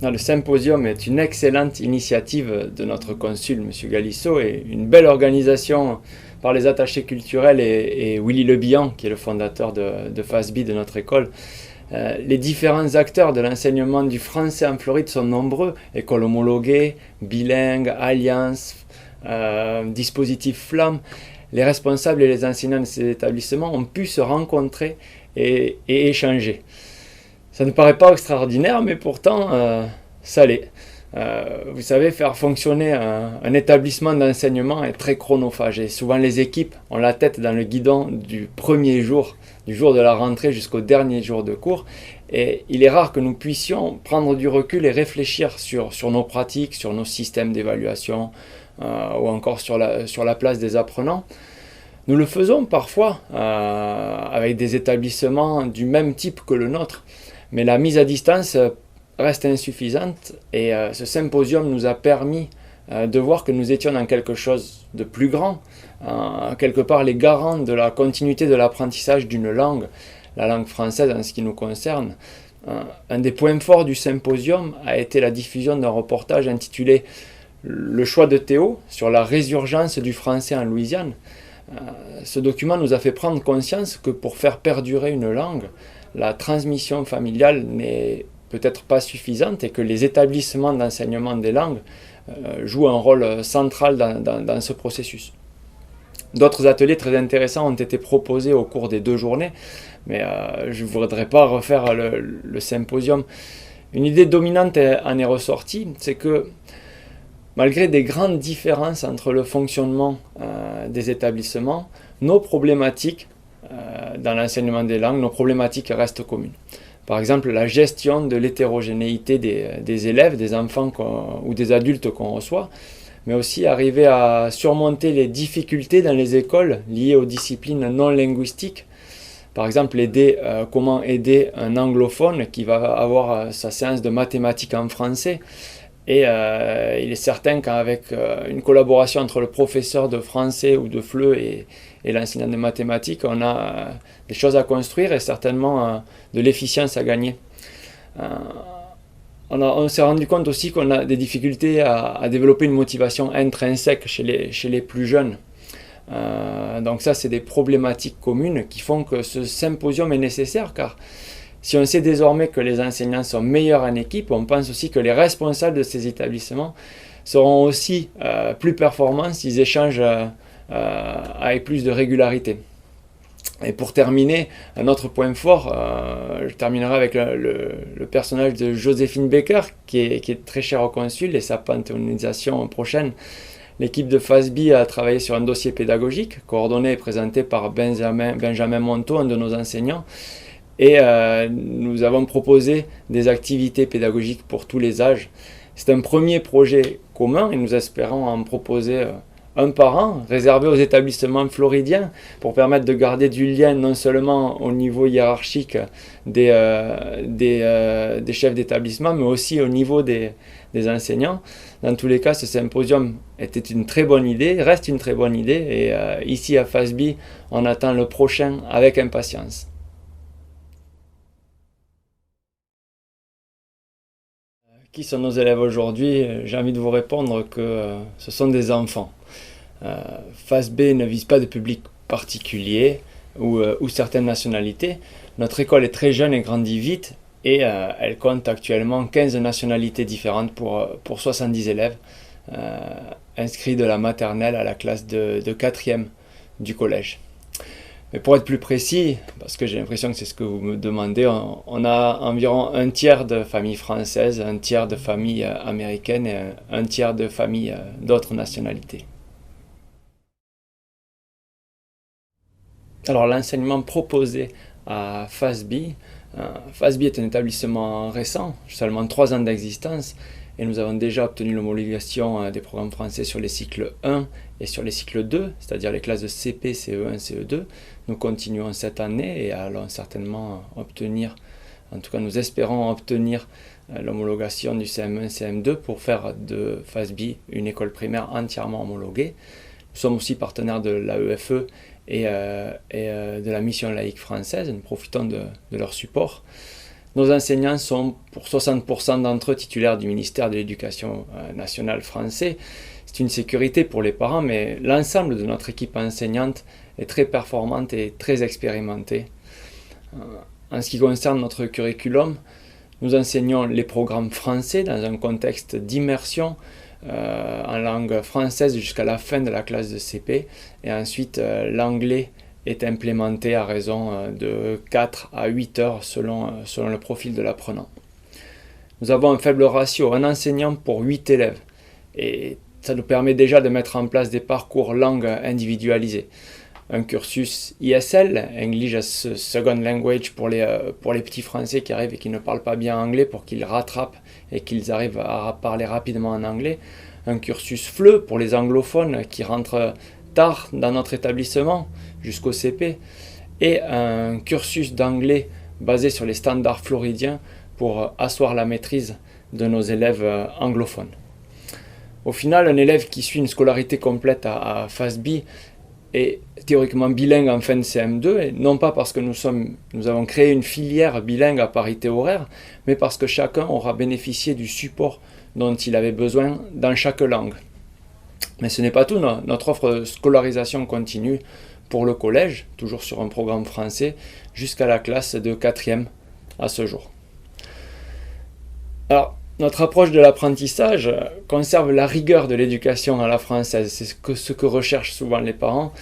Le symposium est une excellente initiative de notre consul, M. Galissot, et une belle organisation par les attachés culturels et Willy Le Bihan, qui est le fondateur de FASB, de notre école. Les différents acteurs de l'enseignement du français en Floride sont nombreux. École homologuée, bilingue, alliance, dispositif flamme. Les responsables et les enseignants de ces établissements ont pu se rencontrer et échanger. Ça ne paraît pas extraordinaire, mais pourtant, ça l'est. Vous savez, faire fonctionner un établissement d'enseignement est très chronophage. Et souvent, les équipes ont la tête dans le guidon du premier jour, du jour de la rentrée jusqu'au dernier jour de cours. Et il est rare que nous puissions prendre du recul et réfléchir sur nos pratiques, sur nos systèmes d'évaluation ou encore sur la place des apprenants. Nous le faisons parfois avec des établissements du même type que le nôtre. Mais la mise à distance reste insuffisante et ce symposium nous a permis de voir que nous étions dans quelque chose de plus grand, quelque part les garants de la continuité de l'apprentissage d'une langue, la langue française en ce qui nous concerne. Un des points forts du symposium a été la diffusion d'un reportage intitulé « Le choix de Théo » sur la résurgence du français en Louisiane. Ce document nous a fait prendre conscience que pour faire perdurer une langue, la transmission familiale n'est peut-être pas suffisante et que les établissements d'enseignement des langues jouent un rôle central dans ce processus. D'autres ateliers très intéressants ont été proposés au cours des 2 journées, mais je ne voudrais pas refaire le symposium. Une idée dominante en est ressortie, c'est que malgré des grandes différences entre le fonctionnement des établissements, nos problématiques dans l'enseignement des langues, nos problématiques restent communes. Par exemple, la gestion de l'hétérogénéité des élèves, des enfants ou des adultes qu'on reçoit, mais aussi arriver à surmonter les difficultés dans les écoles liées aux disciplines non linguistiques. Par exemple, comment aider un anglophone qui va avoir sa séance de mathématiques en français. Et il est certain qu'avec une collaboration entre le professeur de français ou de FLE et l'enseignant de mathématiques, on a des choses à construire et certainement de l'efficience à gagner. On s'est rendu compte aussi qu'on a des difficultés à développer une motivation intrinsèque chez les plus jeunes. Donc ça, c'est des problématiques communes qui font que ce symposium est nécessaire, car si on sait désormais que les enseignants sont meilleurs en équipe, on pense aussi que les responsables de ces établissements seront aussi plus performants s'ils échangent avec plus de régularité. Et pour terminer, un autre point fort, je terminerai avec le personnage de Joséphine Baker, qui est très cher au consul, et sa panthéonisation prochaine. L'équipe de FASB a travaillé sur un dossier pédagogique, coordonné et présenté par Benjamin Monteau, un de nos enseignants. Et nous avons proposé des activités pédagogiques pour tous les âges. C'est un premier projet commun et nous espérons en proposer un par an, réservé aux établissements floridiens pour permettre de garder du lien non seulement au niveau hiérarchique des chefs d'établissement, mais aussi au niveau des enseignants. Dans tous les cas, ce symposium était une très bonne idée, reste une très bonne idée, et ici à FASB, on attend le prochain avec impatience. Qui sont nos élèves aujourd'hui? J'ai envie de vous répondre que ce sont des enfants. FASB ne vise pas de public particulier ou certaines nationalités. Notre école est très jeune et grandit vite et elle compte actuellement 15 nationalités différentes pour 70 élèves inscrits de la maternelle à la classe de 4e du collège. Mais pour être plus précis, parce que j'ai l'impression que c'est ce que vous me demandez, on a environ un tiers de familles françaises, un tiers de familles américaines et un tiers de familles d'autres nationalités. Alors l'enseignement proposé à FASB, FASB est un établissement récent, seulement 3 ans d'existence, et nous avons déjà obtenu l'homologation des programmes français sur les cycles 1 et sur les cycles 2, c'est-à-dire les classes de CP, CE1, CE2. Nous continuons cette année et allons certainement obtenir, en tout cas nous espérons obtenir l'homologation du CM1, CM2 pour faire de FASB une école primaire entièrement homologuée. Nous sommes aussi partenaires de l'AEFE et de la mission laïque française, nous profitons de leur support. Nos enseignants sont pour 60% d'entre eux titulaires du ministère de l'Éducation nationale français. C'est une sécurité pour les parents, mais l'ensemble de notre équipe enseignante est très performante et très expérimentée. En ce qui concerne notre curriculum, nous enseignons les programmes français dans un contexte d'immersion en langue française jusqu'à la fin de la classe de CP, et ensuite l'anglais est implémenté à raison de 4 à 8 heures selon le profil de l'apprenant. Nous avons un faible ratio, un enseignant pour 8 élèves, et ça nous permet déjà de mettre en place des parcours langue individualisés. Un cursus ISL, English as Second Language, pour les petits Français qui arrivent et qui ne parlent pas bien anglais, pour qu'ils rattrapent et qu'ils arrivent à parler rapidement en anglais. Un cursus FLE pour les anglophones qui rentrent tard dans notre établissement jusqu'au CP. Et un cursus d'anglais basé sur les standards floridiens pour asseoir la maîtrise de nos élèves anglophones. Au final, un élève qui suit une scolarité complète à FASB est théoriquement bilingue en fin de CM2, et non pas parce que nous avons créé une filière bilingue à parité horaire, mais parce que chacun aura bénéficié du support dont il avait besoin dans chaque langue. Mais ce n'est pas tout, notre offre de scolarisation continue pour le collège, toujours sur un programme français, jusqu'à la classe de 4e à ce jour. Alors, notre approche de l'apprentissage conserve la rigueur de l'éducation à la française, c'est ce que recherchent souvent les parents,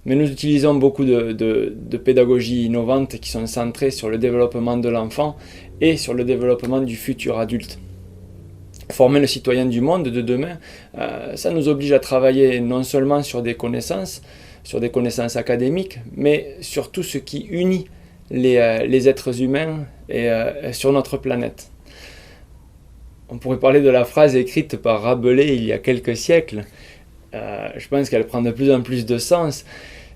mais nous utilisons beaucoup de pédagogies innovantes qui sont centrées sur le développement de l'enfant et sur le développement du futur adulte. Former le citoyen du monde de demain, ça nous oblige à travailler non seulement sur des connaissances académiques, mais sur tout ce qui unit les êtres humains sur notre planète. On pourrait parler de la phrase écrite par Rabelais il y a quelques siècles. Je pense qu'elle prend de plus en plus de sens.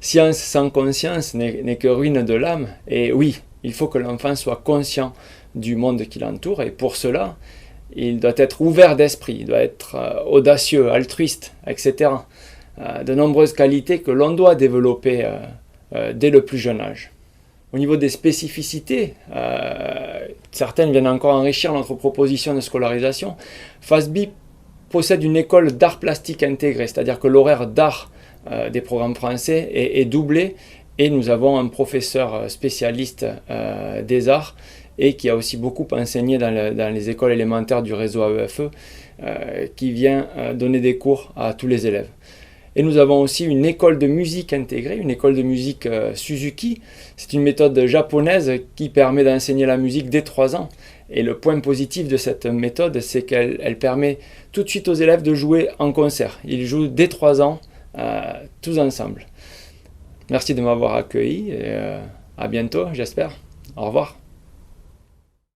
Science sans conscience n'est que ruine de l'âme. Et oui, il faut que l'enfant soit conscient du monde qui l'entoure. Et pour cela, il doit être ouvert d'esprit, il doit être audacieux, altruiste, etc. De nombreuses qualités que l'on doit développer dès le plus jeune âge. Au niveau des spécificités, certaines viennent encore enrichir notre proposition de scolarisation. FASB possède une école d'art plastique intégrée, c'est-à-dire que l'horaire d'art des programmes français est doublé, et nous avons un professeur spécialiste des arts et qui a aussi beaucoup enseigné dans les écoles élémentaires du réseau AEFE, qui vient donner des cours à tous les élèves. Et nous avons aussi une école de musique intégrée, une école de musique Suzuki. C'est une méthode japonaise qui permet d'enseigner la musique dès 3 ans. Et le point positif de cette méthode, c'est qu'elle permet tout de suite aux élèves de jouer en concert. Ils jouent dès 3 ans, tous ensemble. Merci de m'avoir accueilli et à bientôt, j'espère. Au revoir.